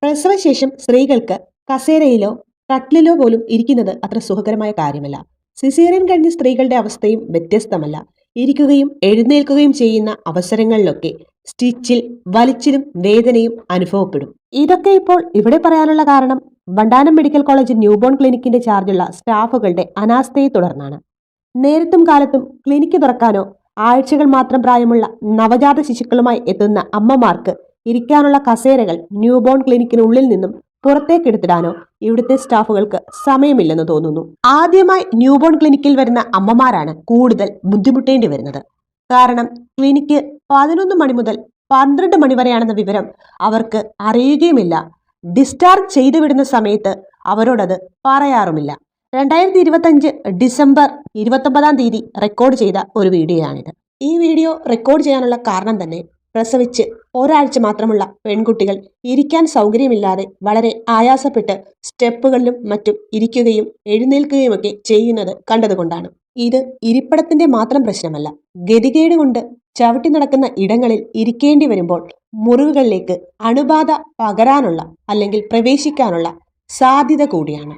പ്രസവശേഷം സ്ത്രീകൾക്ക് കസേരയിലോ കട്ടിലിലോ പോലും ഇരിക്കുന്നത് അത്ര സുഖകരമായ കാര്യമല്ല. സിസേറിയൻ കഴിഞ്ഞ സ്ത്രീകളുടെ അവസ്ഥയും വ്യത്യസ്തമല്ല. ഇരിക്കുകയും എഴുന്നേൽക്കുകയും ചെയ്യുന്ന അവസരങ്ങളിലൊക്കെ സ്റ്റിച്ചിൽ വലിച്ചിലും വേദനയും അനുഭവപ്പെടും. ഇതൊക്കെ ഇപ്പോൾ ഇവിടെ പറയാനുള്ള കാരണം വണ്ടാനം മെഡിക്കൽ കോളേജ് ന്യൂബോൺ ക്ലിനിക്കിന്റെ ചാർജുള്ള സ്റ്റാഫുകളുടെ അനാസ്ഥയെ തുടർന്നാണ്. നേരത്തും കാലത്തും ക്ലിനിക്ക് തുറക്കാനോ ആഴ്ചകൾ മാത്രം പ്രായമുള്ള നവജാത ശിശുക്കളുമായി എത്തുന്ന അമ്മമാർക്ക് ഇരിക്കാനുള്ള കസേരകൾ ന്യൂബോൺ ക്ലിനിക്കിനുള്ളിൽ നിന്നും പുറത്തേക്കെടുത്തിടാനോ ഇവിടുത്തെ സ്റ്റാഫുകൾക്ക് സമയമില്ലെന്ന് തോന്നുന്നു. ആദ്യമായി ന്യൂബോൺ ക്ലിനിക്കിൽ വരുന്ന അമ്മമാരാണ് കൂടുതൽ ബുദ്ധിമുട്ടേണ്ടി വരുന്നത്. കാരണം ക്ലിനിക്ക് 11 മണി മുതൽ 12 മണി വരെയാണെന്ന വിവരം അവർക്ക് അറിയുകയുമില്ല. ഡിസ്ചാർജ് ചെയ്തു വിടുന്ന സമയത്ത് അവരോടത് പറയാറുമില്ല. 2025 ഡിസംബർ 29 റെക്കോർഡ് ചെയ്ത ഒരു വീഡിയോയാണിത്. ഈ വീഡിയോ റെക്കോർഡ് ചെയ്യാനുള്ള കാരണം തന്നെ പ്രസവിച്ച് ഒരാഴ്ച മാത്രമുള്ള പെൺകുട്ടികൾ ഇരിക്കാൻ സൗകര്യമില്ലാതെ വളരെ ആയാസപ്പെട്ട് സ്റ്റെപ്പുകളിലും മറ്റും ഇരിക്കുകയും എഴുന്നേൽക്കുകയുമൊക്കെ ചെയ്യുന്നത് കണ്ടതുകൊണ്ടാണ്. ഇത് ഇരിപ്പിടത്തിന്റെ മാത്രം പ്രശ്നമല്ല. ഗതികേട് കൊണ്ട് ചവിട്ടി നടക്കുന്ന ഇടങ്ങളിൽ ഇരിക്കേണ്ടി വരുമ്പോൾ മുറിവുകളിലേക്ക് അണുബാധ പകരാനുള്ള അല്ലെങ്കിൽ പ്രവേശിക്കാനുള്ള സാധ്യത കൂടിയാണ്.